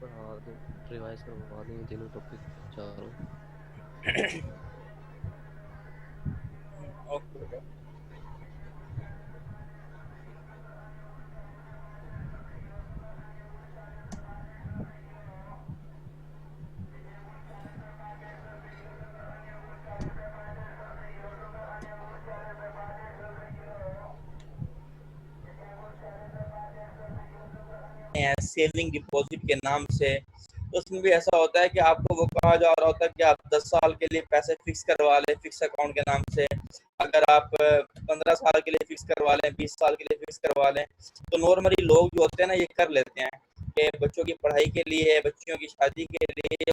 पढ़ा दूँ, रिवाइज करवा दूँ तीनों टॉपिक चारों। ओके बेटा। सेविंग डिपॉजिट के नाम से, तो उसमें भी ऐसा होता है कि आपको वो कहा जा रहा होता है कि आप 10 साल के लिए पैसे फिक्स करवा लें फिक्स अकाउंट के नाम से। अगर आप 15 साल के लिए फिक्स करवा लें, 20 साल के लिए फिक्स करवा लें, तो नॉर्मली लोग जो होते हैं ना ये कर लेते हैं कि बच्चों की पढ़ाई के लिए, बच्चों की शादी के लिए,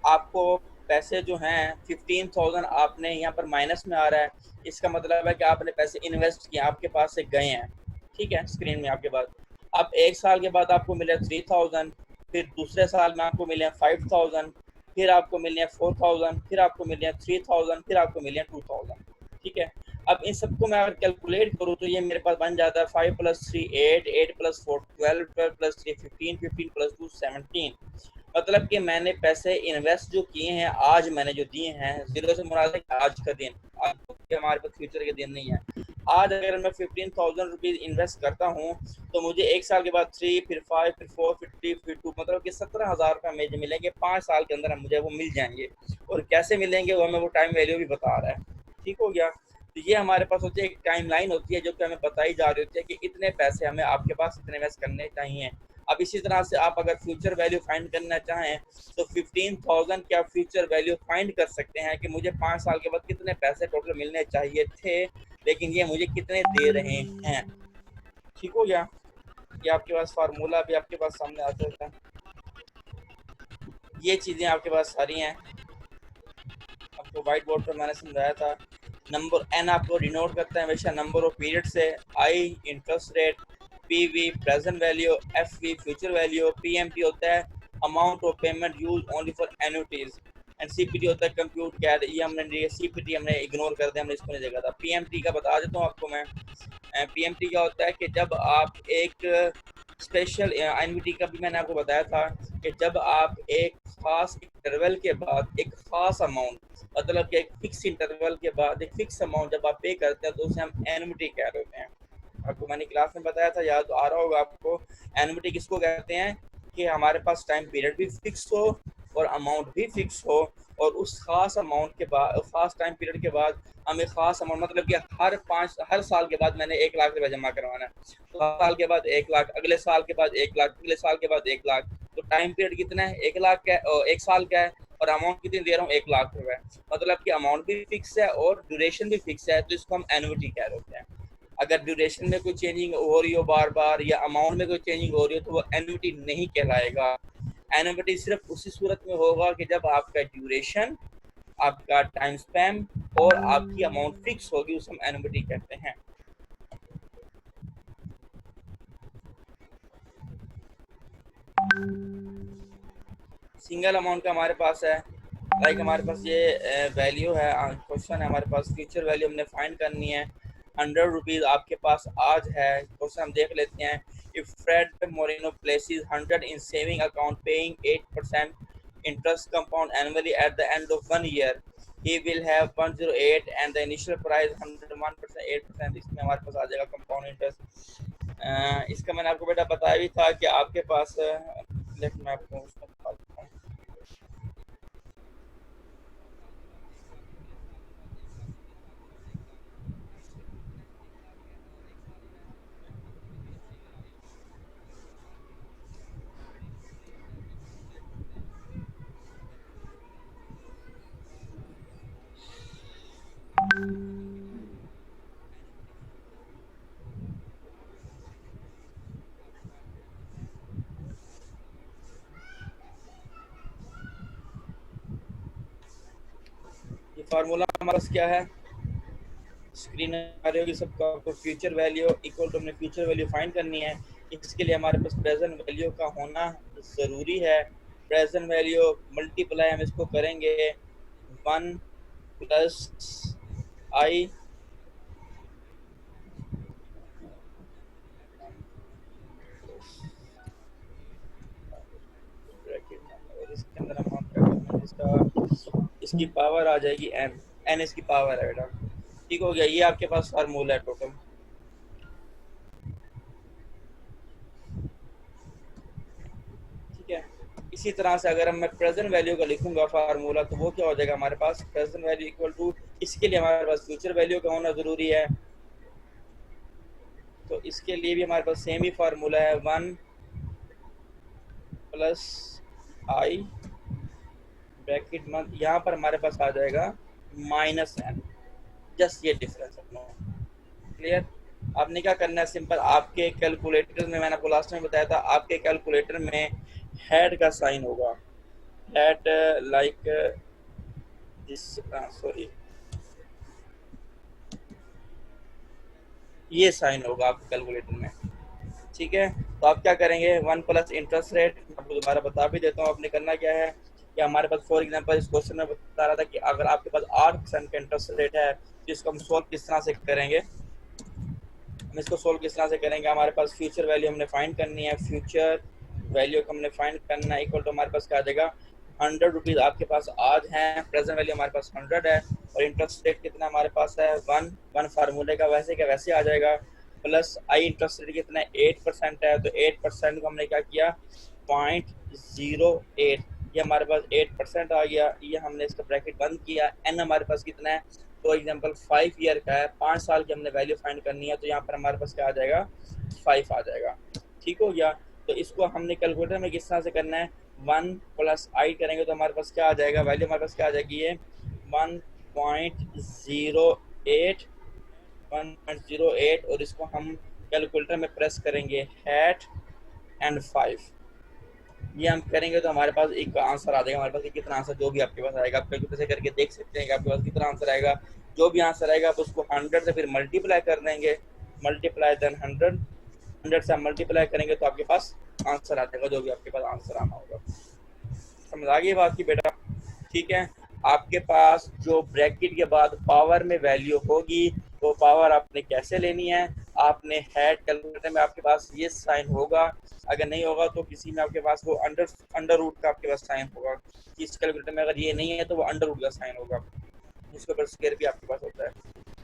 आपको पैसे जो हैं 15,000 आपने यहाँ पर माइनस में आ रहा है, इसका मतलब है कि आपने पैसे इन्वेस्ट किए, आपके पास से गए हैं। ठीक है, स्क्रीन में आपके पास अब 1 साल के बाद आपको मिले 3,000, फिर दूसरे साल में आपको मिले 5,000, फिर आपको मिले 4,000, फिर आपको मिले 3,000, फिर आपको मिले 2,000। ठीक है, अब इन सबको मैं अगर कैलकुलेट करूँ तो ये मेरे पास बन जाता है 5 + 3 8, 8 + 4 12, 12 + 3 15, 15 + 2 17। मतलब कि मैंने पैसे इन्वेस्ट जो किए हैं, आज मैंने जो दिए हैं, जीरो से मुराद है आज का दिन, आज तो हमारे पास फ्यूचर के दिन नहीं है। आज अगर मैं 15,000 रुपीज इन्वेस्ट करता हूँ तो मुझे 1 साल के बाद 3, फिर 5, फिर 4, फिर 3, फिर 2, मतलब कि 17,000 रुपये मुझे मिलेंगे 5 साल के अंदर, मुझे वो मिल जाएंगे। और कैसे मिलेंगे वो हमें वो टाइम वैल्यू भी बता रहा है। ठीक हो गया। तो ये हमारे पास होती है एक टाइम लाइन होती है जो कि हमें बताई जा रही होती है कि इतने पैसे हमें आपके पास इतने इन्वेस्ट करने चाहिए। अब इसी तरह से आप अगर फ्यूचर वैल्यू फाइंड करना चाहें तो 15,000 की आप फ्यूचर वैल्यू फाइंड कर सकते हैं कि मुझे 5 साल के बाद कितने पैसे टोटल मिलने चाहिए थे, लेकिन ये मुझे कितने दे रहे हैं। ठीक हो गया। ये आपके पास फार्मूला भी आपके पास सामने आ जाता है। ये चीज़ें आपके पास सारी हैं, आपको व्हाइट बोर्ड पर मैंने समझाया था। नंबर एन आपको डिनोट करता है हमेशा नंबर ऑफ पीरियड से, I interest rate, P V present value, F V future value, P M P होता है amount of payment use only for annuities, and C P T होता है computed. ये हमने सी पी टी हमने ignore कर दिया, हमने इसको नहीं देखा था। पी एम टी का बता देता हूँ आपको मैं। पी एम टी क्या होता है कि जब आप एक स्पेशल एन वी टी का भी मैंने आपको बताया था कि जब आप एक खास इंटरवल के बाद एक खास अमाउंट, मतलब कि एक फिक्स इंटरवल के बाद एक फिक्स अमाउंट जब आप पे करते हैं तो उसे हम एनुइटी कह रहे होते हैं। आपको मैंने क्लास में बताया था, याद आ रहा होगा आपको। एनुइटी किसको कहते हैं कि हमारे पास टाइम पीरियड भी फिक्स हो और अमाउंट भी फिक्स हो, और उस खास अमाउंट के बाद, खास टाइम पीरियड के बाद हमें खास अमाउंट, मतलब कि हर साल के बाद मैंने 1 लाख रुपया जमा करवाना है, तो हर साल के बाद 1 लाख, अगले साल के बाद 1 लाख, अगले साल के बाद 1 लाख। तो टाइम पीरियड कितना है? 1 लाख का और 1 साल का है, और अमाउंट कितनी दे रहा हूँ? 1 लाख रुपए। मतलब कि अमाउंट भी फिक्स है और ड्यूरेशन भी फिक्स है, तो इसको हम एनुइटी कह रहे होते हैं। अगर ड्यूरेशन में कोई चेंजिंग हो रही हो बार बार, या अमाउंट में कोई चेंजिंग हो रही हो, तो वो एनुइटी नहीं कहलाएगा। एनुइटी सिर्फ उसी सूरत में होगा कि जब आपका ड्यूरेशन, आपका टाइम स्पैन और आपकी अमाउंट फिक्स होगी, उसे हम एनुइटी कहते हैं। सिंगल अमाउंट का हमारे पास है, लाइक हमारे पास ये वैल्यू है, क्वेश्चन है हमारे पास, फ्यूचर वैल्यू हमने फाइंड करनी है। 100 रुपीज आपके पास आज है। क्वेश्चन हम देख लेते हैं। If Fred Morino places 100 in saving account paying 8% interest compound annually at the end of 1 year, he will have 108 and the initial price 101%, 8%। इसमें हमारे पास आ जाएगा कंपाउंड इंटरेस्ट। इसका मैंने आपको बेटा बताया भी था कि आपके पास, लेकिन मैं आपको उसमें बता देता हूँ। ये फार्मूला हमारे पास क्या है, स्क्रीन आ रही होगी सबका। आपको फ्यूचर वैल्यू इक्वल टू, हमने फ्यूचर वैल्यू फाइंड करनी है। इसके लिए हमारे पास प्रेजेंट वैल्यू का होना ज़रूरी है। प्रेजेंट वैल्यू मल्टीप्लाई हम इसको करेंगे 1 प्लस आई इसके अंदर हम क्या करते हैं, इसका इसकी पावर आ जाएगी n, n इसकी पावर है बेटा। ठीक हो गया, ये आपके पास फार्मूला है टोटल। ठीक है, इसी तरह से अगर मैं प्रेजेंट वैल्यू का लिखूंगा फार्मूला, तो वो क्या हो जाएगा हमारे पास, प्रेजेंट वैल्यू इक्वल टू, इसके लिए हमारे पास फ्यूचर वैल्यू का होना जरूरी है। तो इसके लिए भी हमारे पास सेम ही फार्मूला है, 1 प्लस आई ब्रैकेट में, यहाँ पर हमारे पास आ जाएगा -n। जस्ट ये डिफरेंस अपना क्लियर। आपने क्या करना है, सिंपल आपके कैलकुलेटर में, मैंने आपको लास्ट में बताया था, आपके कैलकुलेटर में हेड का साइन होगा, हेड लाइक दिस, सॉरी, ये साइन होगा आपके कैलकुलेटर में। ठीक है, तो आप क्या करेंगे, 1 प्लस इंटरेस्ट रेट, आपको दोबारा बता भी देता हूँ आपने करना क्या है। कि हमारे पास फॉर एग्जांपल इस क्वेश्चन में बता रहा था कि अगर आपके पास 8% का इंटरेस्ट रेट है, तो इसको हम सोल्व किस तरह से करेंगे, हम इसको सोल्व किस तरह से करेंगे। हमारे पास फ्यूचर वैल्यू हमने फाइंड करनी है, फ्यूचर वैल्यू को हमने फाइंड करना है, इक्वल टू हमारे पास क्या आ जाएगा, 100 रुपीज़ आपके पास आज हैं, प्रेजेंट वैल्यू हमारे पास 100 है, और इंटरेस्ट रेट कितना हमारे पास है 1 फार्मूले का वैसे क्या वैसे आ जाएगा, प्लस आई इंटरेस्ट रेट कितना है 8% है, तो 8% को हमने क्या किया 0.08, ये हमारे पास 8% आ गया, ये हमने इसका ब्रैकेट बंद किया। एन हमारे पास कितना है, तो एग्जांपल 5 ईयर का है, 5 साल की हमने वैल्यू फाइंड करनी है, तो यहाँ पर हमारे पास क्या आ जाएगा 5 आ जाएगा। ठीक हो गया, तो इसको हमने कैलकुलेटर में किस तरह से करना है, 1 प्लस आई करेंगे तो हमारे पास क्या आ जाएगा, वैल्यू हमारे पास क्या आ जाएगी, ये 1.08, और इसको हम कैलकुलेटर में प्रेस करेंगे हैट एंड 5, ये हम करेंगे तो हमारे पास एक आंसर आ जाएगा। हमारे पास कितना आंसर जो भी आपके पास आएगा, आप कैलकुलेटर से करके देख सकते हैं कि आपके पास कितना आंसर आएगा। जो भी आंसर आएगा आप उसको 100 से फिर मल्टीप्लाई कर देंगे, मल्टीप्लाई देन 100 से मल्टीप्लाई करेंगे तो आपके पास आंसर आ जाएगा, जो भी आपके पास आंसर आना होगा। समझ आ गई बात की बेटा। ठीक है, आपके पास जो ब्रैकेट के बाद पावर में वैल्यू होगी, वो पावर आपने कैसे लेनी है, आपने हेड कैलकुलेटर में आपके पास ये साइन होगा, अगर नहीं होगा तो किसी में आपके पास वो अंडर रूट का आपके पास साइन होगा। इस कैलकुलेटर में अगर ये नहीं है तो वो अंडर रूट का साइन होगा, जिसके ऊपर स्क्वायर भी आपके पास होता है,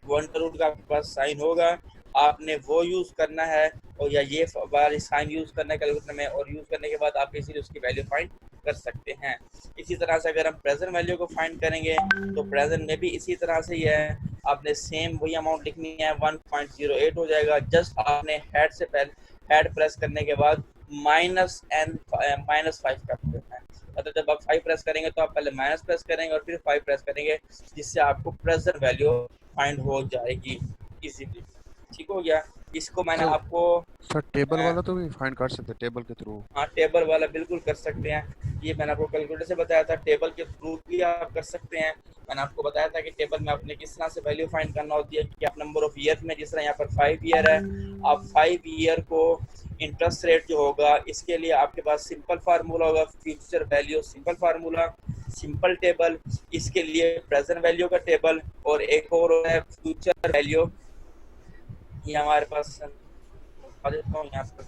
वो अंडर रूट का आपके पास साइन होगा, आपने वो यूज़ करना है, और या ये वाली साइन यूज़ करना है कैलकुलेटर में, और यूज़ करने के बाद आप इसीलिए उसकी वैल्यू फाइंड कर सकते हैं। इसी तरह से अगर हम प्रेजेंट वैल्यू को फाइंड करेंगे तो प्रेजेंट में भी इसी तरह से ही है, आपने सेम वही अमाउंट लिखनी है, 1.08 हो जाएगा। जस्ट आपने हेड से पहले हेड प्रेस करने के बाद -5 कर देना है, मतलब जब आप 5 प्रेस करेंगे तो आप पहले माइनस प्रेस करेंगे और फिर 5 प्रेस करेंगे, जिससे आपको प्रेजेंट वैल्यू फाइंड हो जाएगी इजीली। ठीक हो गया। इसको मैंने सर आपको सर टेबल वाला तो भी फाइंड कर सकते हैं टेबल के थ्रू? हाँ, टेबल वाला बिल्कुल कर सकते हैं, ये मैंने आपको कैलकुलेटर से बताया था, टेबल के थ्रू भी आप कर सकते हैं। मैंने आपको बताया था कि टेबल में आपने किस तरह से वैल्यू फाइंड करना होती है कि आप नंबर ऑफ ईयर में, जिस तरह यहाँ पर 5 ईयर है, आप 5 ईयर को इंटरेस्ट रेट जो होगा, इसके लिए आपके पास सिंपल फार्मूला होगा, future value simple formula, simple table, इसके लिए प्रेजेंट वैल्यू का टेबल, और एक और है फ्यूचर वैल्यू। ये हमारे पास आ देता हूँ यहाँ पर,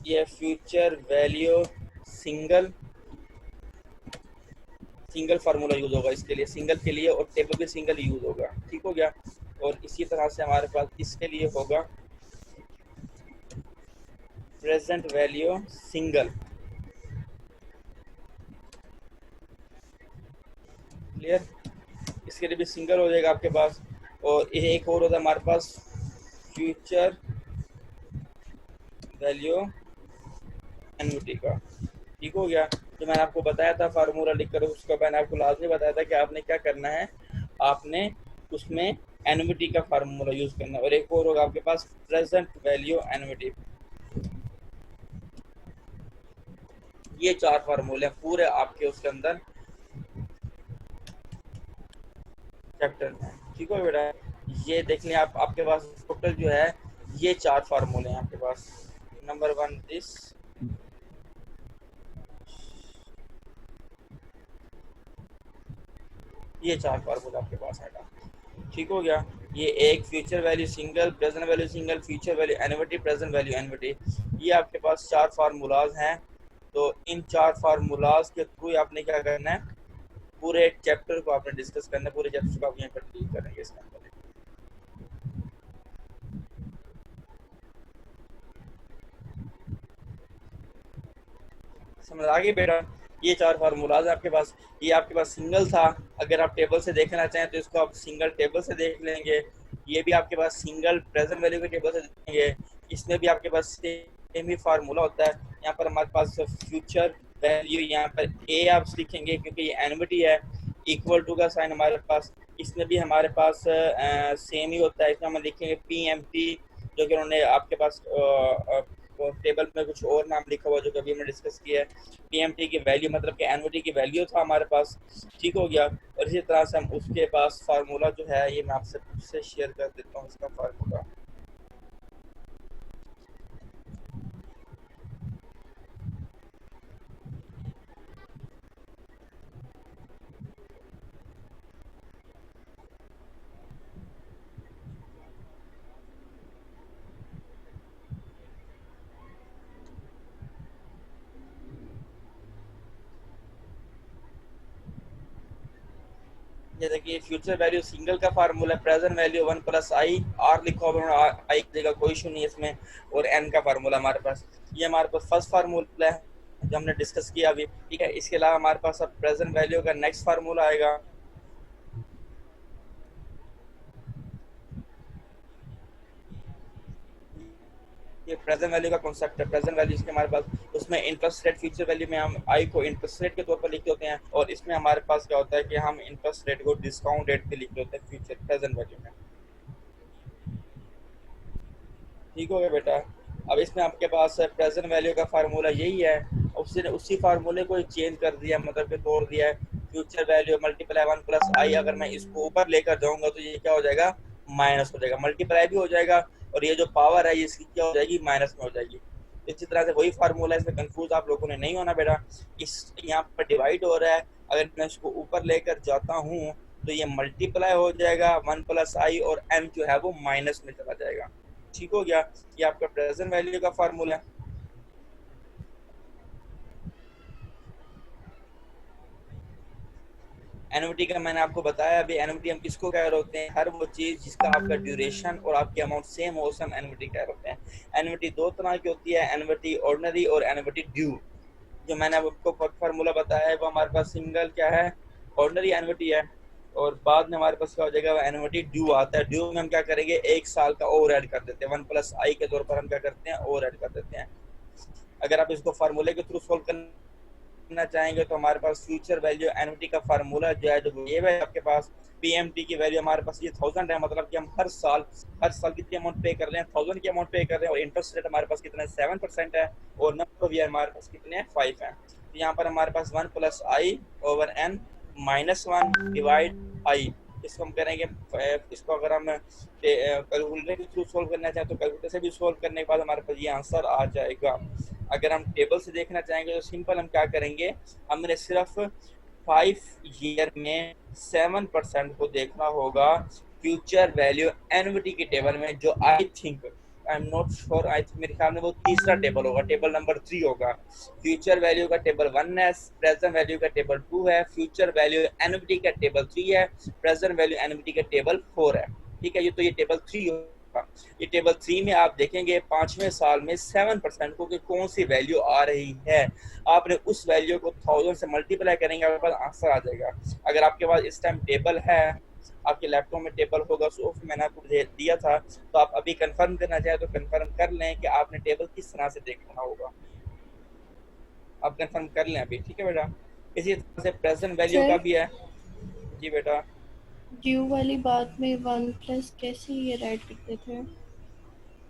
ये future value single formula use होगा इसके लिए, सिंगल के लिए, और टेबल भी सिंगल यूज होगा। ठीक हो गया। और इसी तरह से हमारे पास इसके लिए होगा प्रेजेंट वैल्यू सिंगल। क्लियर, इसके लिए भी सिंगल हो जाएगा आपके पास। और एक और होता है हमारे पास फ्यूचर वैल्यू एन्युटी का। ठीक हो गया। जो मैंने आपको बताया था फार्मूला लिखकर, उसका मैंने आपको लाजमी बताया था कि आपने क्या करना है, आपने उसमें एन्युटी का फार्मूला यूज करना है। और एक और होगा आपके पास प्रेजेंट वैल्यू एन्युटी। ये 4 फार्मूले पूरे आपके उसके अंदर चैप्टर में। ठीक है बेटा, ये देख लें आप, आपके पास टोटल जो है ये 4 फार्मूले हैं आपके पास। नंबर 1 दिस, ये 4 फार्मूला आपके पास आएगा। ठीक हो गया। ये एक future value single, present value single, future value annuity, present value annuity, ये आपके पास 4 फार्मूलाज हैं। तो इन 4 फार्मूलाज के थ्रू आपने क्या करना है, पूरे चैप्टर को आपने डिस्कस करना है, पूरे चैप्टर को आप यहाँ पर डील करेंगे इसके अंदर। समझ आ गई बेटा? ये 4 फार्मूलाज आपके पास, ये आपके पास सिंगल था, अगर आप टेबल से देखना चाहें तो इसको आप सिंगल टेबल से देख लेंगे। ये भी आपके पास सिंगल प्रेजेंट वैल्यू के टेबल से देखेंगे, इसमें भी आपके पास सेम ही फार्मूला होता है। यहाँ पर हमारे पास फ्यूचर वैल्यू, यहाँ पर ए आप लिखेंगे क्योंकि ये एन्युटी है, इक्वल टू का साइन हमारे पास, इसमें भी हमारे पास सेम ही होता है। इसमें हम लिखेंगे PMT, जो कि उन्होंने आपके पास टेबल में कुछ और नाम लिखा हुआ जो कभी हमने डिस्कस किया है। PMT की वैल्यू मतलब कि एन्युटी की वैल्यू था हमारे पास। ठीक हो गया। और इसी तरह से हम उसके पास फार्मूला जो है, ये मैं आपसे शेयर कर देता हूँ इसका फार्मूला। ये देखिए, फ्यूचर वैल्यू सिंगल का formula, present value 1 + i, R लिखा हुआ है, आई की जगह कोई इशू नहीं है इसमें, और n का फार्मूला हमारे पास, ये हमारे पास फर्स्ट फार्मूला है जो हमने डिस्कस किया अभी। ठीक है, इसके अलावा हमारे पास अब प्रेजेंट वैल्यू का नेक्स्ट फार्मूला आएगा। ये प्रेजेंट वैल्यू का कॉन्सेप्ट है। प्रेजेंट वैल्यू इसके हमारे पास, उसमें इंटरेस्ट रेट, फ्यूचर वैल्यू में हम आई को इंटरेस्ट रेट के तौर पर लिखते होते हैं, और इसमें हमारे पास क्या होता है कि हम इंटरेस्ट रेट को डिस्काउंट रेट पे लिखते होते हैं फ्यूचर प्रेजेंट वैल्यू में। ठीक हो गया बेटा? अब इसमें आपके पास प्रेजेंट वैल्यू का फार्मूला यही है, उसने उसी फार्मूले को चेंज कर दिया, मतलब कि तोड़ दिया है। फ्यूचर वैल्यू मल्टीप्लाई 1 + i, अगर मैं इसको ऊपर लेकर जाऊंगा तो ये क्या हो जाएगा, माइनस हो जाएगा, मल्टीप्लाई भी हो जाएगा, और ये जो पावर है इसकी क्या हो जाएगी, माइनस में हो जाएगी। इसी तरह से वही फार्मूला है, इसमें कंफ्यूज आप लोगों ने नहीं होना बेटा। इस यहाँ पर डिवाइड हो रहा है, अगर मैं इसको ऊपर लेकर जाता हूँ तो ये मल्टीप्लाई हो जाएगा 1 प्लस आई और एन जो है वो माइनस में चला जाएगा। ठीक हो गया, ये आपका प्रेजेंट वैल्यू का फार्मूला है। एनुइटी का मैंने आपको बताया अभी, एनुइटी हम किसको कह रहे होते हैं, हर वो चीज जिसका आपका ड्यूरेशन और आपके अमाउंट सेम हो उसे हम एनुइटी कह रहे होते हैं। एनुइटी दो तरह की होती है, एनुइटी ऑर्डिनरी और एनुइटी ड्यू। जो मैंने आपको फार्मूला बताया है वो हमारे पास सिंगल क्या है, ऑर्डिनरी एनुइटी है, और बाद में हमारे पास क्या हो जाएगा, एनुइटी ड्यू आता है। ड्यू में हम क्या करेंगे, एक साल का और ऐड कर देते हैं, 1 प्लस आई के तौर पर हम क्या करते हैं, और ऐड कर देते हैं। अगर आप इसको फार्मूले के थ्रू सोल्व करना चाहेंगे तो हमारे पास फ्यूचर वैल्यू एनुइटी का फार्मूला जो है, जो ये है आपके पास पीएमटी की वैल्यू हमारे पास ये 1000 है, मतलब कि हम हर साल कितनी अमाउंट पे कर रहे हैं, 1000 की अमाउंट पे कर रहे हैं, और इंटरेस्ट रेट हमारे पास कितना है, 7% है, और नंबर ऑफ ईयर हमारे पास कितने हैं, 5 है। तो यहाँ पर हमारे पास 1 plus I over N minus 1 divide I, इसको हम करेंगे, इसको अगर हम कैलकुलेटर के थ्रू सोल्व करना चाहें तो कैलकुलेटर से भी सोल्व करने के बाद हमारे पास ये आंसर आ जाएगा। अगर हम टेबल से देखना चाहेंगे तो सिंपल हम क्या करेंगे, हमने सिर्फ 5 ईयर में 7% को देखना होगा फ्यूचर वैल्यू एनुइटी की टेबल में, जो I think, I am not sure, I think मेरे ख्याल में वो तीसरा टेबल होगा, टेबल नंबर 3 होगा। फ्यूचर वैल्यू का टेबल 1 है, प्रेजेंट वैल्यू का टेबल 2 है, फ्यूचर वैल्यू एनुइटी का टेबल 3 है, प्रेजेंट वैल्यू एनुइटी का टेबल 4 है। ठीक है, ये तो ये टेबल 3 होगा। ये टेबल 3 में आप देखेंगे 5वें साल में 7% को कि कौन सी वैल्यू आ रही है, आपने उस वैल्यू को 1000 से मल्टीप्लाई करेंगे, आपके पास आंसर आ जाएगा। अगर आपके पास इस टाइम टेबल है, आपके लैपटॉप में टेबल होगा, सो मैंने आपको दिया था, तो आप अभी कंफर्म करना चाहे तो कंफर्म कर लें कि आपने टेबल किस तरह से देखना होगा, आप कंफर्म कर लें अभी। ठीक है बेटा, इसी तरह से प्रेजेंट वैल्यू का भी है। जी बेटा, ड्यू वाली बात में 1 प्लस कैसे ये राइट करते थे?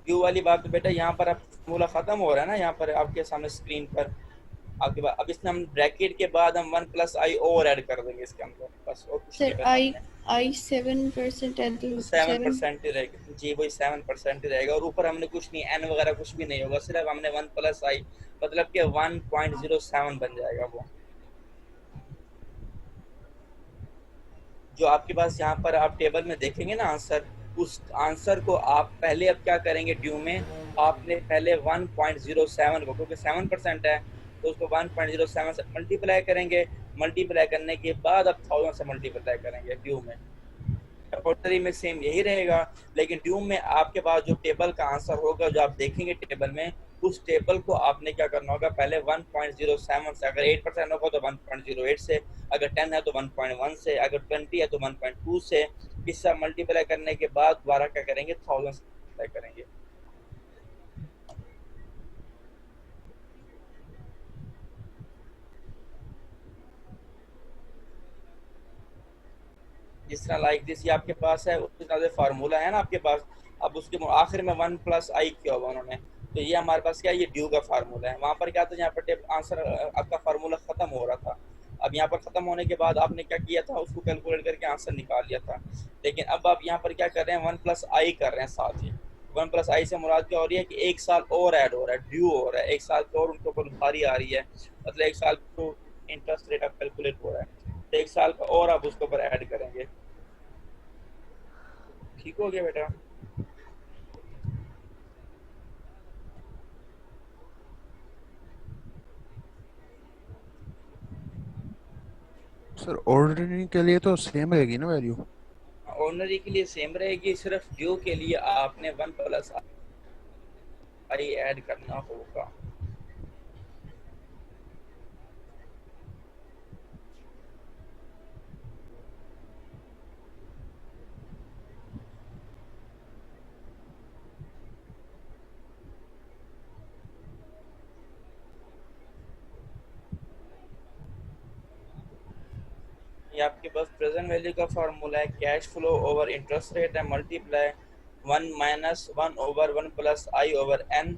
ड्यू वाली बात तो बेटा यहाँ पर अब फॉर्मूला खत्म हो रहा है ना, यहाँ पर आपके सामने स्क्रीन पर आपके पास, अब इसमें हम ब्रैकेट के बाद हम 1 प्लस आई और ऐड कर देंगे इसके अंदर, बस और कुछ सर आई 7% है तो 7% ही रहेगा। जी वही 7% ही रहेगा, और ऊपर हमने कुछ नहीं, एन वगैरह कुछ भी नहीं होगा, सिर्फ हमने 1 प्लस आई मतलब कि 1.07 बन जाएगा वो। जो आपके पास यहाँ पर आप टेबल में देखेंगे ना आंसर, उस आंसर को आप पहले अब क्या करेंगे, ड्यू में आपने पहले 1.07 को, क्योंकि 7% है तो उसको 1.07 से मल्टीप्लाई करेंगे, मल्टीप्लाई करने के बाद अब 1000 से मल्टीप्लाई करेंगे ड्यू में। ऑर्डिनरी में सेम यही रहेगा, लेकिन ड्यू में आपके पास जो टेबल का आंसर होगा, जो आप देखेंगे टेबल में, उस टेबल को आपने क्या करना होगा, पहले 1.07 से, अगर 8% होगा तो 1.08 से, अगर 10 है तो 1.1 से, अगर 20 है तो 1.2 से, इससे मल्टीप्लाई करने के बाद दोबारा क्या करेंगे, 1000 से मल्टीप्लाई करेंगे। जिस तरह लाइक दिस ये आपके पास है, उसी तरह से फार्मूला है ना आपके पास, अब उसके आखिर में 1 प्लस आई किया होगा उन्होंने, तो ये हमारे पास क्या है, ये ड्यू का फार्मूला है। वहाँ पर क्या था, यहाँ पर आंसर आपका फार्मूला खत्म हो रहा था, अब यहाँ पर खत्म होने के बाद आपने क्या किया था, उसको कैलकुलेट करके आंसर निकाल लिया था। लेकिन अब आप यहाँ पर क्या कर रहे हैं, 1 प्लस आई कर रहे हैं साथ ही। 1 प्लस आई से मुराद क्या हो रही है कि एक साल और ऐड हो रहा है, ड्यू हो रहा है, एक साल की और उनके ऊपर उधारी आ रही है, मतलब एक साल को इंटरेस्ट रेट अब कैलकुलेट हो रहा है, तो एक साल का और आप उसके ऊपर ऐड करेंगे। ठीक हो गया बेटा? सर ऑर्डिनरी के लिए तो सेम रहेगी ना वैल्यू? ऑर्डिनरी के लिए सेम रहेगी, सिर्फ ड्यू के लिए आपने 1 प्लस आई ऐड करना होगा। ये आपके पास प्रेजेंट वैल्यू का फार्मूला है, cash flow over interest rate है, multiply 1 minus 1 over 1 plus I over N,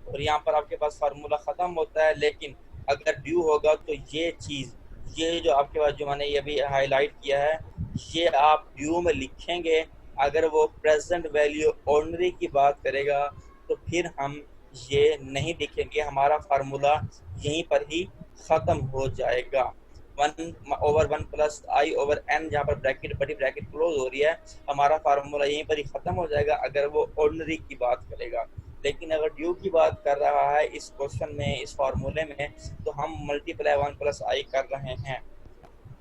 और यहाँ पर आपके पास फार्मूला ख़त्म होता है। लेकिन अगर ड्यू होगा तो ये चीज़, ये जो आपके पास जो मैंने ये अभी हाईलाइट किया है, ये आप ड्यू में लिखेंगे। अगर वो प्रेजेंट वैल्यू ऑर्डिनरी की बात करेगा तो फिर हम ये नहीं लिखेंगे, हमारा फार्मूला यहीं पर ही ख़त्म हो जाएगा। 1/1+i/n, जहाँ पर ब्रैकेट बड़ी ब्रैकेट क्लोज हो रही है, हमारा फार्मूला यहीं पर ही खत्म हो जाएगा अगर वो ऑर्डिनरी की बात करेगा। लेकिन अगर ड्यू की बात कर रहा है इस क्वेश्चन में, इस फार्मूले में, तो हम मल्टीप्लाई 1+i कर रहे हैं।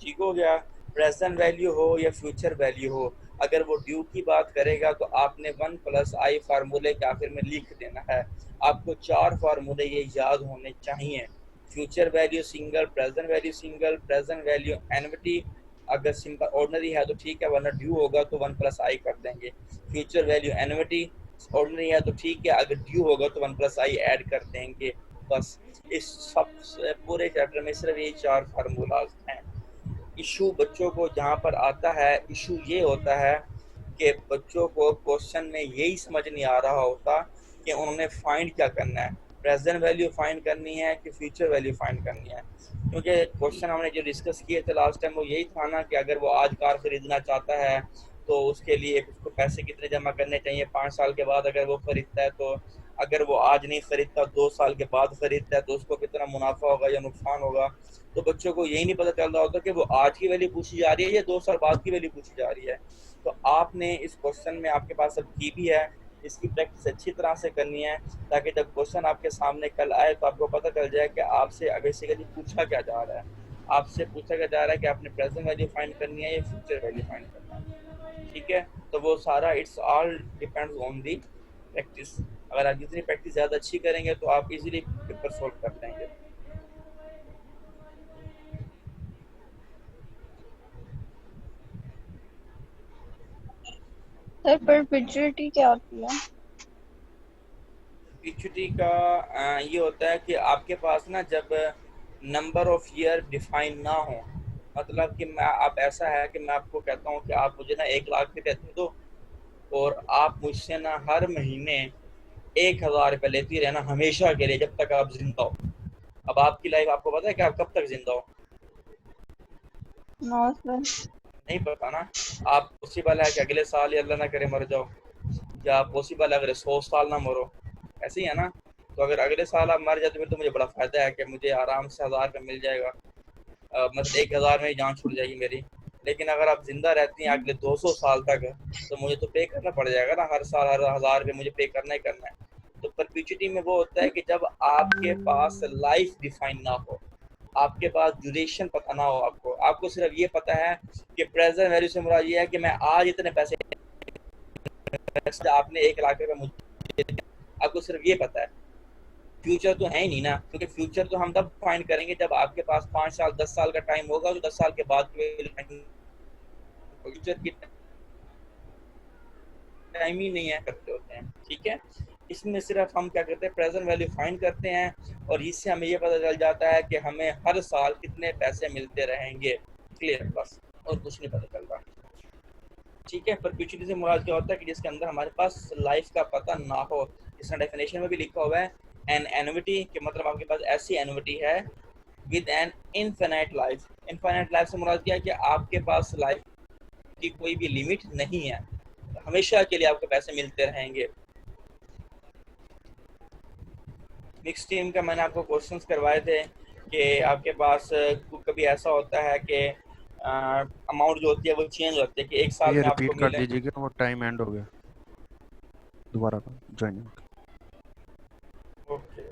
ठीक हो गया। प्रेजेंट वैल्यू हो या फ्यूचर वैल्यू हो, अगर वो ड्यू की बात करेगा तो आपने 1+i फार्मूले के आखिर में लिख देना है। आपको 4 फार्मूले ये याद होने चाहिए। Future value single, present value single, present value एनविटी, अगर सिंपल ऑर्डिनरी है तो ठीक है, वरना ड्यू होगा तो 1+i कर देंगे। फ्यूचर वैल्यू एनविटी, ऑर्डिनरी है तो ठीक है, अगर ड्यू होगा तो 1+i ऐड कर देंगे। बस इस सब पूरे चैप्टर में सिर्फ ये 4 फार्मूलाज हैं। इशू बच्चों को जहाँ पर आता है, इशू ये होता है कि बच्चों को क्वेश्चन में यही समझ नहीं आ रहा होता कि उन्होंने फाइंड क्या करना है, प्रेजेंट वैल्यू फाइंड करनी है कि फ्यूचर वैल्यू फाइंड करनी है। क्योंकि क्वेश्चन हमने जो डिस्कस किए थे लास्ट टाइम वो यही था ना कि अगर वो आज कार खरीदना चाहता है तो उसके लिए उसको पैसे कितने जमा करने चाहिए 5 साल के बाद अगर वो खरीदता है, तो अगर वो आज नहीं खरीदता 2 साल के बाद खरीदता है तो उसको कितना मुनाफा होगा या नुकसान होगा। तो बच्चों को यही नहीं पता चल रहा होता कि वो आज की वैल्यू पूछी जा रही है या 2 साल बाद की वैल्यू पूछी जा रही है। तो आपने इस क्वेश्चन में आपके पास अब की भी है, इसकी प्रैक्टिस अच्छी तरह से करनी है ताकि जब क्वेश्चन आपके सामने कल आए तो आपको पता चल जाए कि आपसे बेसिकली पूछा क्या जा रहा है। आपसे पूछा क्या जा रहा है कि आपने प्रेजेंट वैल्यू फाइंड करनी है या फ्यूचर वैल्यू फाइंड करना है। ठीक है, तो वो सारा it's all depends on the practice. अगर आप जितनी प्रैक्टिस ज़्यादा अच्छी करेंगे तो आप इजीली पेपर सॉल्व कर लेंगे। सर परपेचुइटी क्या होती है? पीछुटी का ये होता है कि आपके पास ना जब नंबर ऑफ ईयर डिफाइन ना हो, मतलब कि मैं आप ऐसा है कि मैं आपको कहता हूँ कि आप मुझे ना 1 लाख रुपये दे दो और आप मुझसे ना हर महीने 1,000 रुपये लेती रहना हमेशा के लिए जब तक आप जिंदा हो। अब आपकी लाइफ आपको पता है कि आप कब तक जिंदा हो? No sir. नहीं पता ना। आप पॉसिबल है कि अगले साल ही अल्लाह ना करे मर जाओ, या पॉसिबल है अगर 100 साल ना मरो, ऐसे ही है ना। तो अगर अगले साल आप मर जाते फिर तो मुझे बड़ा फायदा है कि मुझे आराम से 1,000 रुपये मिल जाएगा, मतलब 1,000 में ही जान छूट जाएगी मेरी। लेकिन अगर आप जिंदा रहती हैं अगले 200 साल तक तो मुझे तो पे करना पड़ जाएगा ना, हर साल हर 1,000 रुपये मुझे पे करना ही करना है। तो परपीचुइटी में वो होता है कि जब आपके पास लाइफ डिफाइन ना हो, आपके पास ड्यूरेशन पता ना हो, आपको सिर्फ ये पता है कि प्रेजेंट वैल्यू से मुराद ये है कि मैं आज इतने पैसे, आपने 1 लाख रुपये मुझे, आपको सिर्फ ये पता है। फ्यूचर तो है ही नहीं ना, क्योंकि फ्यूचर तो हम तब फाइंड करेंगे जब आपके पास 5 साल 10 साल का टाइम होगा, तो 10 साल के बाद फ्यूचर की टाइम ही नहीं है करते होते हैं। ठीक है, इसमें सिर्फ हम क्या करते हैं, प्रेजेंट वैल्यू फाइंड करते हैं और इससे हमें ये पता चल जाता है कि हमें हर साल कितने पैसे मिलते रहेंगे। क्लियर, बस और कुछ नहीं पता चलता। ठीक है, परपेचुइटी से मुराद क्या होता है कि जिसके अंदर हमारे पास लाइफ का पता ना हो। इसका डेफिनेशन में भी लिखा हुआ है एन एनविटी, के मतलब आपके पास ऐसी एनविटी है with an infinite life. Infinite life से मुराद क्या है कि आपके पास लाइफ की कोई भी लिमिट नहीं है, हमेशा के लिए आपको पैसे मिलते रहेंगे। मिक्स टीम का मैंने आपको क्वेश्चंस करवाए थे कि आपके पास कभी ऐसा होता है कि अमाउंट जो होती है वो चेंज होती है कि एक साल ये में आपको रिपीट कर मिले। दीजिएगा, वो टाइम एंड हो गया, दोबारा ज्वाइन। ओके,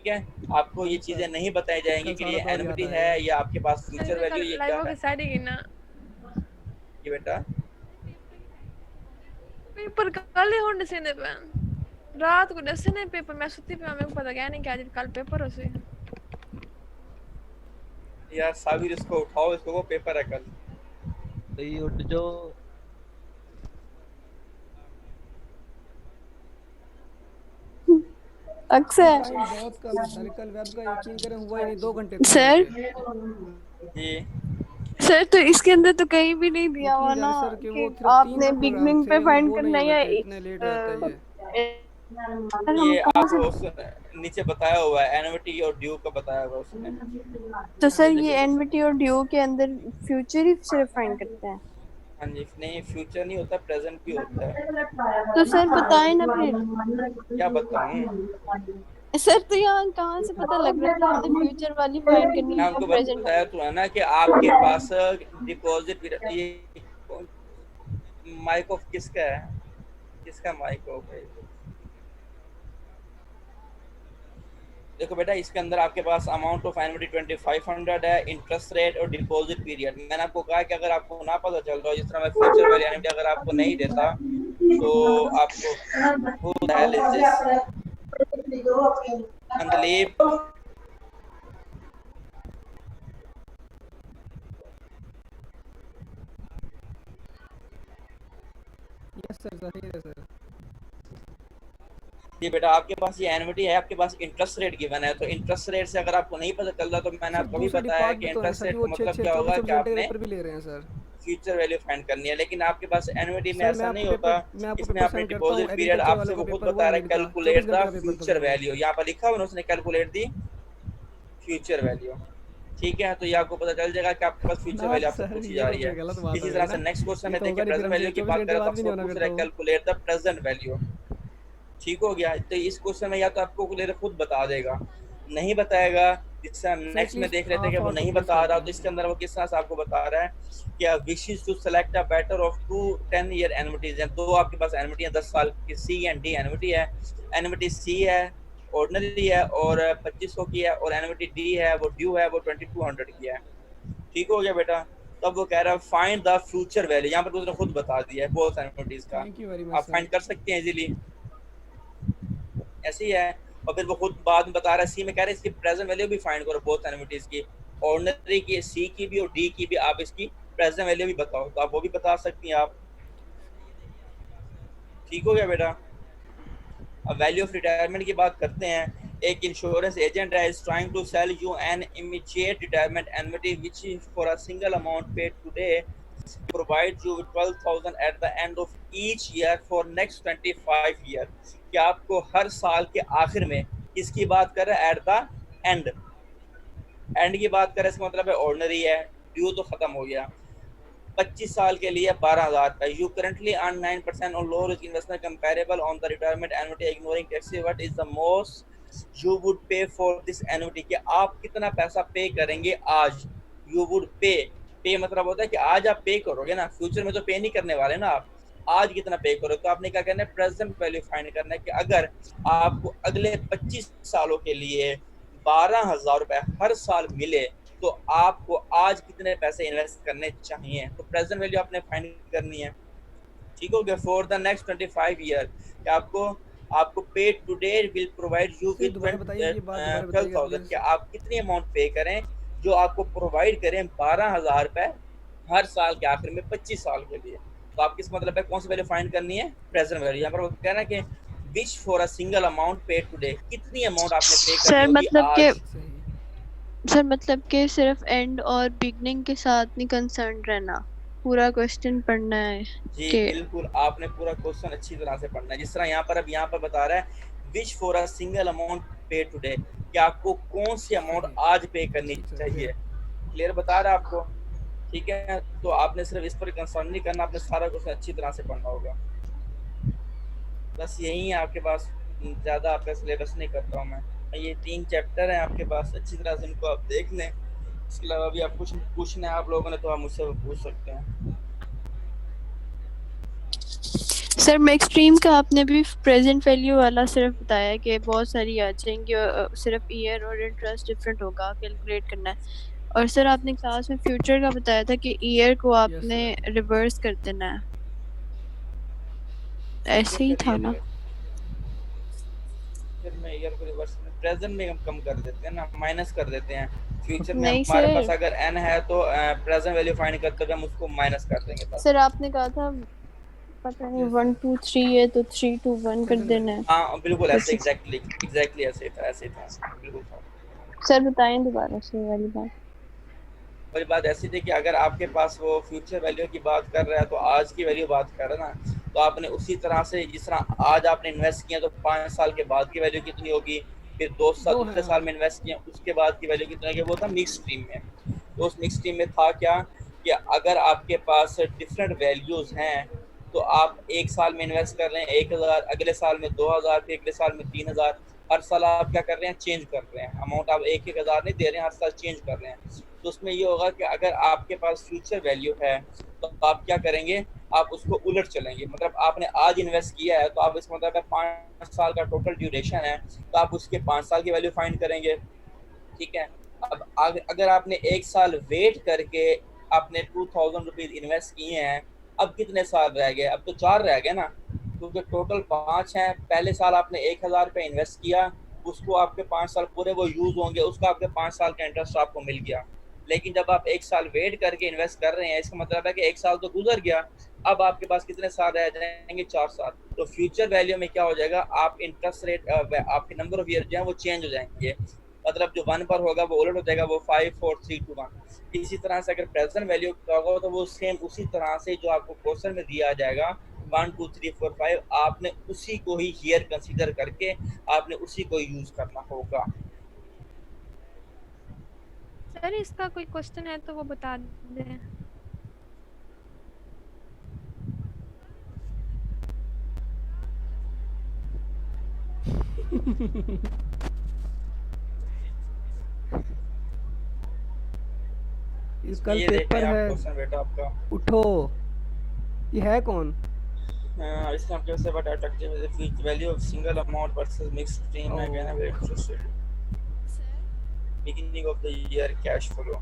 ठीक है, आपको ये चीजें नहीं बताई जाएंगी कि ये एनविटी है या आपके पास फ्यूचर वैल्यू, ये क्या है। ये बेटा पेपर कल ही होने से ने रात को दसे ने पेपर मैं सुती पे मेरे को पता क्या नहीं कि आज कल पेपर हो से यार साबिर, इसको उठाओ, इसको वो पेपर है कल। भाई उठ जाओ। अक्सर बहुत कल कल वेब का यकीन करें हुआ ही नहीं, 2 घंटे सर जी सर तो इसके अंदर तो कहीं भी नहीं दिया हुआ ना सर कि कि वो सिर्फ आपने 3 बिगनिंग पे फाइंड वो करना नहीं है होते, इतने लेट रहता है ये आपको नीचे बताया हुआ है, एनविटी और ड्यू का बताया हुआ उसने। तो सर ये एनविटी और ड्यू के अंदर फ्यूचर ही सिर्फ फाइंड करते हैं। हाँ जी, नहीं फ्यूचर नहीं होता, प्रेजेंट भी होता है। तो सर बताएं ना फिर। क्या बताऊं सर तो यहाँ कहाँ से पता लग रहा था आपने फ्यूचर वाली फाइंड करनी मैं है आपको प्रेजेंट बताया तो है ना कि आपके पास डिपॉजिट, ये माइक ऑफ किसका है, किसका माइक ऑफ है। देखो बेटा, इसके अंदर आपके पास अमाउंट ऑफ एनविटी 2500 है, इंटरेस्ट रेट और डिपॉजिट पीरियड। मैंने आपको कहा कि अगर आपको ना पता चल रहा हो, जिस तरह मैं फ्यूचर वैल्यू एनविटी अगर आपको नहीं देता तो आपको who the hell is this? Andleeb yes sir, सही है सर। ये बेटा आपके पास ये एनविटी है, आपके पास इंटरेस्ट रेट गिवन है, तो इंटरेस्ट रेट से अगर आपको नहीं पता चल रहा तो मैंने आपको भी बताया कि इंटरेस्ट रेट का मतलब क्या होगा कि आपने भी ले रहे हैं सर फ्यूचर वैल्यू फाइंड करनी है। लेकिन आपके पास एनविटी में सर, ऐसा मैं नहीं आपको होता, पेपर इसमें आपने सेंड करता डिपॉजिट हूँ, पीरियड एग्रीकल्चर आपसे वाले वो को खुद पेपर बता रहा है, 1 मिनट का, कैलकुलेट 24 द घंटे का पेपर फ्यूचर दूंगा। वैल्यू। यहाँ पर लिखा हुआ है, उसने कैलकुलेट दी फ्यूचर वैल्यू। ठीक है, तो ये आपको पता चल जाएगा कि आपके पास फ्यूचर वैल्यू आपसे पूछी जा रही है। इसी तरह से नेक्स्ट क्वेश्चन में देखिए, प्रेजेंट वैल्यू की बात करें तो आपसे पूछ रहा है कैलकुलेट द प्रेजेंट वैल्यू। ठीक हो गया, तो इस क्वेश्चन में या तो आपको कैलकुलेटर खुद बता देगा, नहीं बताएगा, जिससे हम नेक्स्ट में देख लेते हैं कि वो नहीं बता रहा, तो इसके अंदर वो किस तरह से आपको बता रहा है कि wishes to select a better of 2 10-year annuities हैं। दो आपके पास एनविटी है 10 साल की, सी एंड डी एनविटी है। एनविटी सी है ऑर्डिनरी है और 2500 की है, और एनविटी डी है वो ड्यू है वो 2200 की है। ठीक हो गया बेटा, तब वो कह रहा है फाइंड द फ्यूचर वैल्यू, यहाँ पर उसने खुद बता दिया है बोथ एनविटीज का, थैंक यू वेरी आप मच फाइंड कर सकते हैं इजीली, ऐसे ही है। और फिर वो खुद बाद में बता रहा है, सी में कह रहा है इसकी प्रेजेंट वैल्यू भी फाइंड करो बोथ एनविटीज की, ऑर्डिनरी की, सी की भी और डी की भी, आप इसकी प्रेजेंट वैल्यू भी बताओ, तो आप वो भी बता सकती हैं आप। ठीक हो गया बेटा। अब वैल्यू ऑफ रिटायरमेंट की बात करते हैं। एक इंश्योरेंस एजेंट है, is trying to sell you an immediate retirement annuity which is for a single amount paid today provide you with 12,000 at the end of each year for next 25 year. कि आपको हर साल के आखिर में, इसकी बात कर रहे हैं एट द एंड, एंड की बात करें इसका मतलब है ऑर्डिनरी है, ड्यू तो खत्म हो गया, 25 साल के लिए 12,000 का। You currently earn 9% on low risk investment comparable on the retirement annuity ignoring taxes, what is the most you would पे फॉर दिस एन्युटी, कि आप कितना पैसा पे करेंगे आज। यू वुड पे, पे मतलब होता है कि आज आप पे करोगे ना, फ्यूचर में तो पे नहीं करने वाले ना आप, आज कितना पे करोगे। तो आपने क्या करना है, प्रेजेंट वैल्यू फाइंड करना है कि अगर आपको अगले 25 सालों के लिए 12,000 रुपए हर साल मिले तो आपको आज कितने पैसे इन्वेस्ट करने चाहिए, तो प्रेजेंट वैल्यू आपने फाइंड करनी है। ठीक हो गया। फॉर द नेक्स्ट 25 ईयर कि आपको पे today will provide you with 12,000, कि आप कितनी अमाउंट पे करें जो आपको प्रोवाइड करें 12,000 रुपए हर साल के आखिर में 25 साल के लिए। तो आप किस मतलब है, कौन सी वैल्यू फाइंड करनी है, प्रेजेंट वैल्यू। यहाँ पर वो कहना है कि which for a single amount पे टुडे, कितनी अमाउंट आपने पे करनी होगी आज। सर मतलब कि सिर्फ एंड और बिगनिंग के साथ नहीं कंसर्न रहना, पूरा क्वेश्चन पढ़ना है। जी बिल्कुल, आपने पूरा क्वेश्चन अच्छी तरह से पढ़ना है। जिस तरह यहाँ पर बता रहा है which for a single amount पे टुडे, कि आपको कौन सी अमाउंट आज पे करनी चाहिए, क्लियर बता रहा है आपको। ठीक है, तो आपने सिर्फ इस पर कंसर्न नहीं करना, आपने सारा क्वेश्चन अच्छी तरह से पढ़ना होगा। बस यही है आपके पास, ज़्यादा आपका सिलेबस नहीं करता हूँ मैं। ये 3 चैप्टर हैं आपके पास, अच्छी तरह से इनको आप देख लें। इसके अलावा भी आप कुछ पूछना है आप लोगों ने तो आप मुझसे पूछ सकते हैं। सर मैक्स स्ट्रीम का आपने भी प्रेजेंट वैल्यू वाला सिर्फ बताया कि बहुत सारी आ जाएंगी और सिर्फ ईयर और इंटरेस्ट डिफरेंट होगा कैलकुलेट करना है। और सर आपने क्लास में फ्यूचर का बताया था कि ईयर को आपने रिवर्स कर देना है, ऐसे ही था ना? फिर मैं ईयर को रिवर्स प्रेजेंट में हम कम कर देते हैं ना, माइनस कर देते हैं। फ्यूचर में नहीं हमारे सर। पास अगर n है तो प्रेजेंट वैल्यू फाइंड करते हुए हम उसको माइनस कर देंगे बस। सर आपने कहा था पता नहीं 1 2 3 है तो 3 2 1 कर देना है। हाँ बिल्कुल तो ऐसे एग्जैक्टली ऐसे था बिल्कुल था। सर बताएं दोबारा से ये वाली बात। वही बात ऐसी थी कि अगर आपके पास वो फ्यूचर वैल्यू की बात कर रहा है तो आज की वैल्यू बात कर रहा है ना, तो आपने उसी तरह से जिस तरह आज आपने इन्वेस्ट किया तो 5 साल के बाद की वैल्यू कितनी होगी, फिर दूसरे साल में इन्वेस्ट किया उसके बाद की वैल्यू कितनी होगी, वो था मिक्स स्ट्रीम में। तो उस मिक्स स्ट्रीम में था क्या कि अगर आपके पास डिफरेंट वैल्यूज हैं तो आप एक साल में इन्वेस्ट कर रहे हैं 1000, अगले साल में 2000, फिर अगले साल में 3000, हर साल आप क्या कर रहे हैं, चेंज कर रहे हैं अमाउंट, आप 1000 नहीं दे रहे हैं, हर साल चेंज कर रहे हैं। तो उसमें ये होगा कि अगर आपके पास फ्यूचर वैल्यू है तो आप क्या करेंगे, आप उसको उलट चलेंगे। मतलब आपने आज इन्वेस्ट किया है तो आप इसका मतलब 5 साल का टोटल ड्यूरेशन है तो आप उसके 5 साल की वैल्यू फाइंड करेंगे, ठीक है। अब अगर आपने एक साल वेट करके आपने 2000 रुपीज इन्वेस्ट किए हैं, अब कितने साल रह गए, अब तो 4 रह गए ना, क्योंकि टोटल 5 हैं। पहले साल आपने 1000 रुपये इन्वेस्ट किया, उसको आपके 5 साल पूरे वो यूज होंगे, उसका आपके 5 साल का इंटरेस्ट आपको मिल गया। लेकिन जब आप एक साल वेट करके इन्वेस्ट कर रहे हैं, इसका मतलब है कि एक साल तो गुजर गया, अब आपके पास कितने साल रह जाएंगे, 4 साल। तो फ्यूचर वैल्यू में क्या हो जाएगा, आप इंटरेस्ट रेट आपके नंबर ऑफ ईयर जो है वो चेंज हो जाएंगे। मतलब जो 1 पर होगा वो उलट हो जाएगा, वो 5 4 3 2 1। इसी तरह से अगर प्रेजेंट वैल्यू का होगा तो वो सेम उसी तरह से जो आपको क्वेश्चन में दिया जाएगा 1 2 3 4 5, आपने उसी को ही ईयर कंसीडर करके आपने उसी को यूज करना होगा। सर इसका कोई क्वेश्चन है तो वो बता दें। कल पेपर है, बेटा आपका उठो। ये है कौन? इसका मतलब से but attractive value of single amount versus mixed stream है, कहना है interest rate beginning of the year cash flow.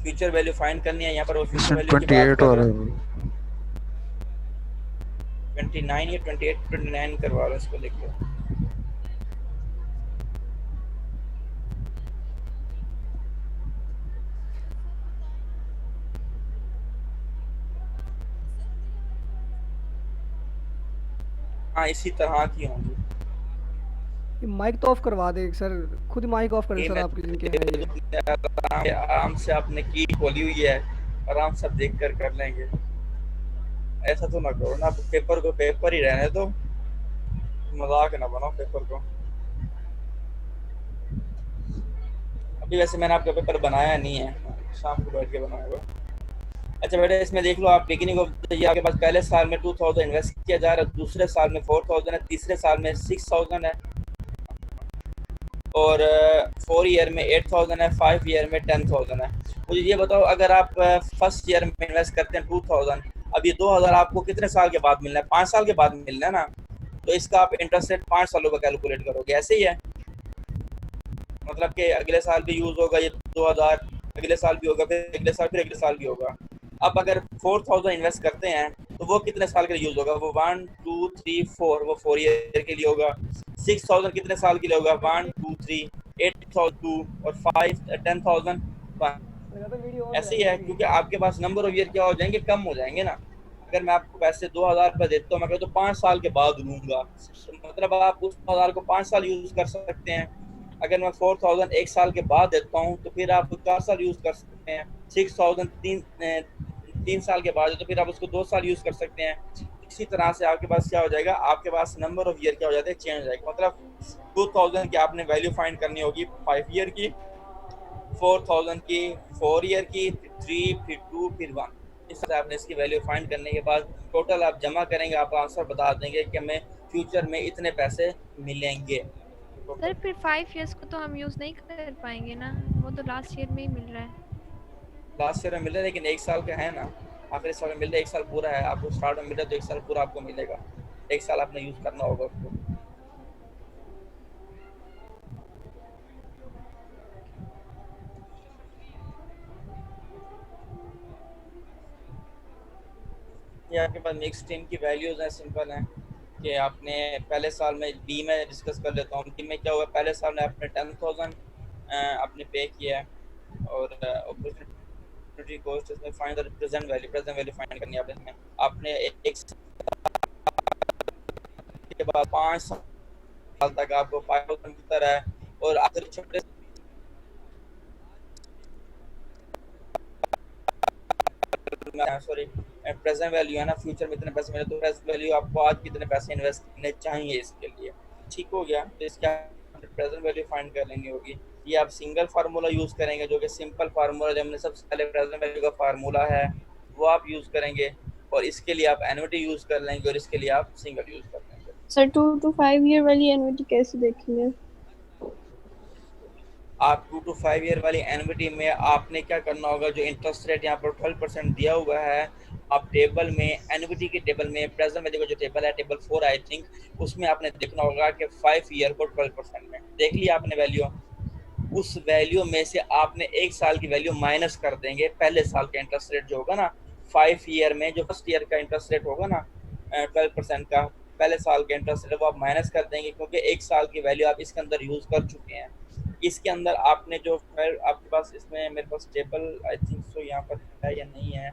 Future value find करनी है, यहाँ पर वो फ्यूचर वैल्यू की बात कर रहे हैं। 29 या 28 29 करवा लो, इसको लिख लो। हाँ इसी तरह की होंगी। माइक तो ऑफ करवा दे सर, खुद माइक ऑफ करें सर आपके जिनके हैं। आराम से आपने की खोली हुई है, आराम से देख कर लेंगे। ऐसा तो ना करो ना, पेपर को पेपर ही रहने दो, मजाक ना बनाओ पेपर को। अभी वैसे मैंने आपका पेपर बनाया नहीं है, शाम को बैठ के बनाऊंगा। अच्छा बेटा इसमें देख लो आप, बिगिनिंग ऑफ द ईयर आपके पास पहले साल में 2000 इन्वेस्ट किया जा रहा है, दूसरे साल में 4000 है, तीसरे साल में 6000 है, और 4 ईयर में 8000 है, 5 ईयर में 10000 है। मुझे ये बताओ अगर आप फर्स्ट ईयर में इन्वेस्ट करते हैं 2000, अब ये 2000 आपको कितने साल के बाद मिलना है, 5 साल के बाद मिलना है ना, तो इसका आप इंटरेस्ट रेट 5 सालों का कैलकुलेट करोगे, ऐसे ही है। मतलब कि अगले साल भी यूज होगा ये 2000, अगले साल भी होगा, फिर अगले साल भी होगा। अब अगर 4000 इन्वेस्ट करते हैं तो वो कितने साल के लिए यूज होगा, वो 1 2 3 4, वो 4 ईयर के लिए होगा। 6000 कितने साल के लिए होगा, 1 2 3 8002 और 5 10000 ऐसे ही है, क्योंकि आपके पास नंबर ऑफ ईयर क्या हो जाएंगे, कम हो जाएंगे ना। अगर मैं आपको पैसे 2000 रुपये देता हूँ, मैं कहता हूँ 5 साल के बाद लूँगा, तो मतलब आप उस 2000 को 5 साल यूज कर सकते हैं। अगर मैं 4000 एक साल के बाद देता हूँ तो फिर आप 4 साल यूज कर सकते हैं। 6000 3 साल के बाद तो फिर आप उसको 2 साल यूज कर सकते हैं। इसी तरह से आपके पास क्या हो जाएगा, आपके पास नंबर ऑफ ईयर क्या हो जाता है, चेंज हो जाएगा। मतलब 2000 की आपने वैल्यू फाइंड करनी होगी 5 ईयर की, 4000 की 4 ईयर की, 3 फिर 2 फिर 1। इस तरह आपने इसकी वैल्यू फाइंड करने के बाद टोटल आप जमा करेंगे, आप आंसर बता देंगे कि हमें फ्यूचर में इतने पैसे मिलेंगे। सर फिर 5 इयर्स को तो हम यूज नहीं कर पाएंगे ना, वो तो लास्ट ईयर में ही मिल रहा है। लास्ट ईयर में मिल रहा है, लेकिन 1 साल का है ना, आखिरी साल में मिल रहा है, 1 साल पूरा है आपको, स्टार्ट में मिल रहा है तो 1 साल पूरा आपको मिलेगा, 1 साल आपने यूज करना होगा उसको। ये आपके पास मिक्स टीम की वैल्यूज हैं, सिंपल हैं कि आपने पहले साल में बी में डिस्कस कर लेता हूँ। बी में क्या हुआ, पहले साल में आपने 10,000 आपने पे किया है और अपॉर्चुनिटी कॉस्ट इसमें find the present value find करनी है आपने। आपने एक के बाद 5 साल तक आपको 5,000 मिलता रहा है और आखिर छोटे सॉरी प्रेजेंट वैल्यू है ना, फ्यूचर में इतने पैसे मिले तो प्रेजेंट वैल्यू आपको आज कितने पैसे इन्वेस्ट करने चाहिए इसके लिए। ठीक हो गया, तो इसका प्रेजेंट वैल्यू फाइंड कर लेनी होगी। ये आप सिंगल फार्मूला यूज करेंगे जो कि सिंपल फार्मूला, जो हमने सबसे पहले प्रेजेंट वैल्यू का फार्मूला है वो आप यूज करेंगे, और इसके लिए आप एन्युटी यूज कर लेंगे और इसके लिए आप सिंगल यूज कर लेंगे। सर 2 to 5 ईयर वाली एन्युटी कैसे देखेंगे? आप 2 to 5 ईयर वाली एन्युटी में आपने क्या करना होगा, जो इंटरेस्ट रेट यहाँ पर 12% दिया हुआ है, आप टेबल में एन्युटी के टेबल में प्रेजेंट वैल्यू का जो टेबल है, टेबल 4 आई थिंक, उसमें आपने देखना होगा कि 5 ईयर को 12% में देख लिया आपने वैल्यू। उस वैल्यू में से आपने 1 साल की वैल्यू माइनस कर देंगे, पहले साल का इंटरेस्ट रेट जो होगा ना 5 ईयर में, जो फर्स्ट ईयर का इंटरेस्ट रेट होगा ना 12% का, पहले साल का इंटरेस्ट रेट वो आप माइनस कर देंगे, क्योंकि 1 साल की वैल्यू आप इसके अंदर यूज कर चुके हैं। इसके अंदर आपने जो आपके पास, इसमें मेरे पास टेबल आई थिंक सो यहाँ पर है या नहीं है,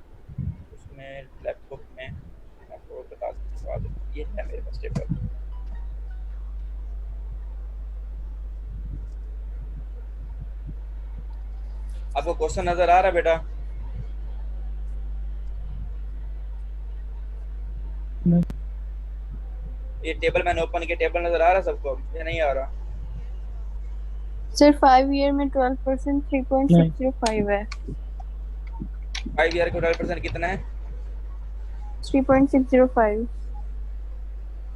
उसमें लैपटॉप में आपको बता दूँ, ये है मेरे पास टेबल। आपको क्वेश्चन नजर आ रहा है बेटा? ये टेबल मैंने ओपन किया, टेबल नजर आ रहा है सबको या नहीं आ रहा? सर 5 ईयर में 12% 3.605 है। 5 ईयर का 12% कितना है? 3.605।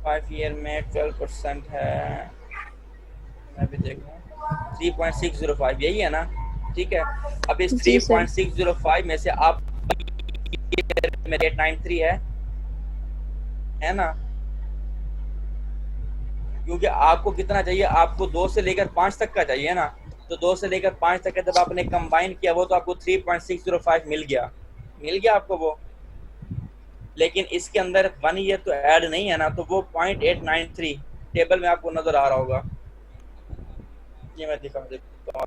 5 ईयर में 12% है, मैं भी देखूं, 3.605 यही है ना? ठीक है, अब इस 3.605 में से आप में 893 है ना, क्योंकि आपको कितना चाहिए, आपको 2 से लेकर 5 तक का चाहिए ना, तो 2 से लेकर 5 तक का जब आपने कंबाइन किया वो तो आपको 3.605 मिल गया आपको वो, लेकिन इसके अंदर 1 ईयर तो ऐड नहीं है ना, तो वो 0.893 टेबल में आपको नजर आ रहा होगा। ये मैं दिखा देता हूं,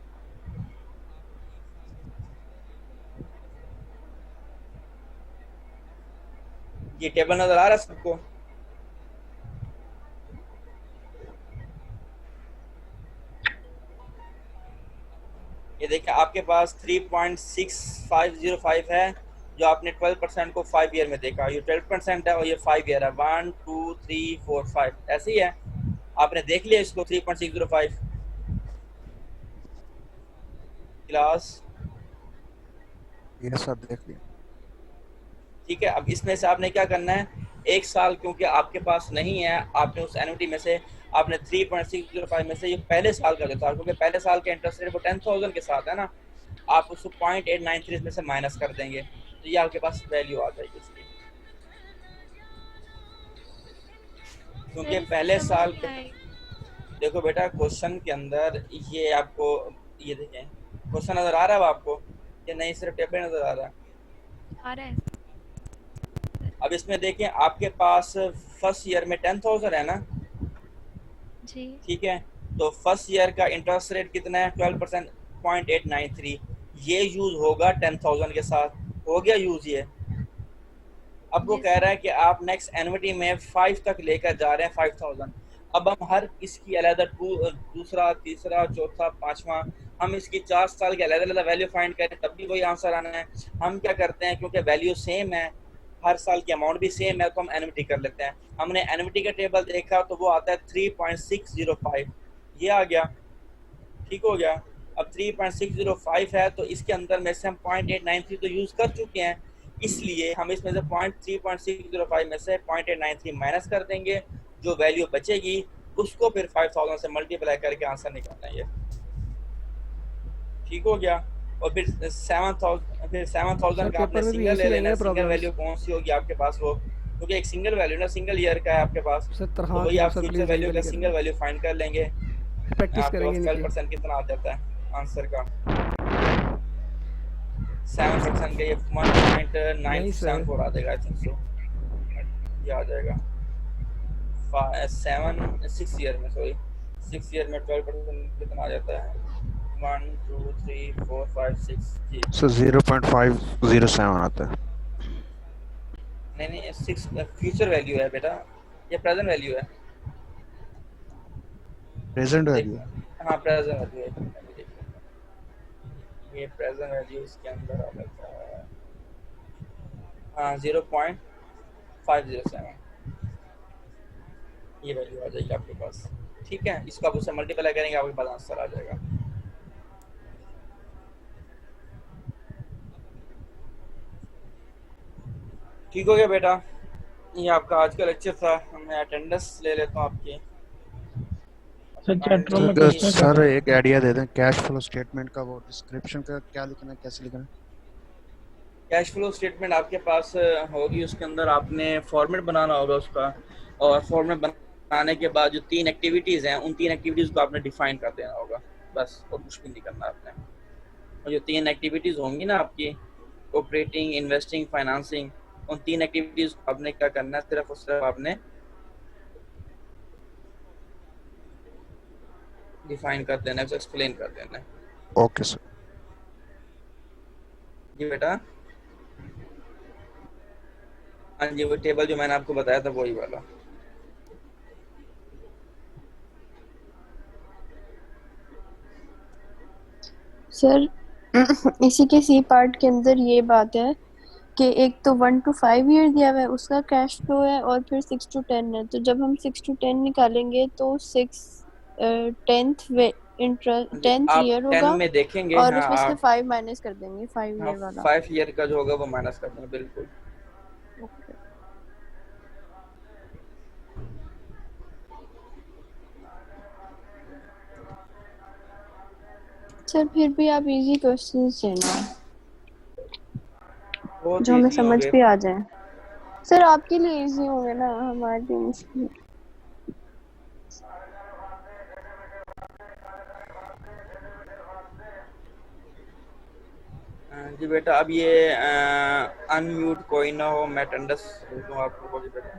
ये टेबल नजर आ रहा है सबको? ये देखिए आपके पास 3.6505 है, जो आपने 12% को 5 ईयर में देखा, ये 12% है और ये 5 ईयर है, 1 2 3 4 5 ऐसे ही है। आपने देख लिया इसको 3.605 क्लास? ये सब देख लिया। ठीक है, अब इसमें से आपने क्या करना है, 1 साल क्योंकि आपके पास नहीं है, आपने उस एन्युटी में से आपने 3.605 में से ये पहले साल का जो था, क्योंकि पहले साल का इंटरेस्ट रेट वो 10,000 के साथ है ना, आप उसको 0.893 में से माइनस कर देंगे, तो ये आपके पास वैल्यू आ जाएगी इसकी। क्योंकि पहले साल देखो बेटा क्वेश्चन के अंदर ये आपको, ये देखें क्वेश्चन नजर आ रहा है आपको या नहीं, सिर्फ टेबल नजर आ रहा है? आ रहा है। अब इसमें देखें आपके पास फर्स्ट ईयर में 10,000 है ना जी, ठीक है, तो फर्स्ट ईयर का इंटरेस्ट रेट कितना है 12%, 0.893, ये यूज होगा 10,000 के साथ, हो गया यूज ये। अब वो कह रहा है कि आप नेक्स्ट एन्युटी में 5 तक लेकर जा रहे हैं 5,000। अब हम हर इसकी अलग दूसरा तीसरा चौथा पांचवा, हम इसकी 4 साल के अलग अलग वैल्यू फाइंड करें तब भी वही आंसर आना है। हम क्या करते हैं, क्योंकि वैल्यू सेम है, हर साल की अमाउंट भी सेम है, तो हम एन्युटी कर लेते हैं। हमने एन्युटी का टेबल देखा तो वो आता है 3.605, ये आ गया, ठीक हो गया। अब 3.605 है तो इसके अंदर में से हम 0.893 तो यूज कर चुके हैं, इसलिए हम इसमें से 3.605 में से 0.893 माइनस कर देंगे, जो वैल्यू बचेगी उसको फिर 5,000 से मल्टीप्लाई करके आंसर निकालना है। ये ठीक हो गया। और फिर 7,000 सर का आपने पेपर में भी सिंगल ले ऐसी आई लेना है है। Single problems. वैल्यू कौन सी होगी आपके पास वो, क्योंकि एक सिंगल वैल्यू ना सिंगल ईयर का है आपके पास, सर तो तरह वही के आप सर फ्यूचर प्लीज वैल्यू का जल्दी सिंगल करें, वैल्यू फाइंड कर लेंगे। प्रैक्टिस आपके करेंगे पास इनकी। 12% कितना आ जाता है आंसर का? 7% का ये नहीं सर 1.974 आ जाएगा, आई थिंक सो ये आ जाएगा 6 ईयर में, सॉरी 6 ईयर में 12% कितना आ जाता है? 1 2 3 4 5 6 जी। सर 0.507 आता है। नहीं 6 फ्यूचर वैल्यू है बेटा, ये प्रेजेंट वैल्यू है। प्रेजेंट देख, वैल्यू। हाँ प्रेजेंट वैल्यू है, अभी देखो ये प्रेजेंट वैल्यू इसके अंदर आ जाता है, हाँ 0.507 ये वैल्यू आ जाएगी आपके पास। ठीक है, इसको आप उससे मल्टीप्लाई करेंगे आपके पास आंसर आ जाएगा। ठीक हो गया बेटा, ये आपका आज का लेक्चर था। मैं अटेंडेंस ले लेता हूँ आपकी। सर चैट रूम में सर क्वेश्चन कर सर रहे हैं। एक आइडिया दे दें, कैश फ्लो स्टेटमेंट का वो डिस्क्रिप्शन का क्या लिखना है, कैसे लिखना है? कैश फ्लो स्टेटमेंट आपके पास होगी, उसके अंदर आपने फॉर्मेट बनाना होगा उसका, और फॉर्मेट बनाने के बाद जो 3 एक्टिविटीज़ हैं उन 3 एक्टिविटीज़ को आपने डिफाइन कर देना होगा बस, और कुछ भी नहीं करना आपने। और जो 3 एक्टिविटीज़ होंगी ना आपकी, ऑपरेटिंग, इन्वेस्टिंग, फाइनेंसिंग, उन 3 एक्टिविटीज़ को आपने क्या करना है, सिर्फ और सिर्फ आपने डिफाइन कर देना है, एक्सप्लेन कर देना है। Okay sir. जी बेटा, हाँ जी वो टेबल जो मैंने आपको बताया था वही वाला। सर इसी के सी पार्ट के अंदर ये बात है कि एक तो 1 to 5 ईयर दिया हुआ है उसका कैश फ्लो है, और फिर 6 to 10 है। तो जब हम 6 to 10 निकालेंगे तो 10th आप ईयर 10 होगा, में देखेंगे, और हाँ उसमें से आप 5 माइनस कर देंगे 5 हाँ ईयर वाला। 5 ईयर का जो होगा वो माइनस कर देंगे, बिल्कुल। ओके सर, फिर भी आप इजी क्वेश्चंस देना बहुत जो हमें easy समझ होंगे। भी आ जाए। सर आपके लिए इजी होंगे ना, हमारे लिए मुश्किल। जी बेटा, अब ये अनम्यूट कोई ना हो, मैं अटेंडेंस दूँ आपको, बोलिए बेटा।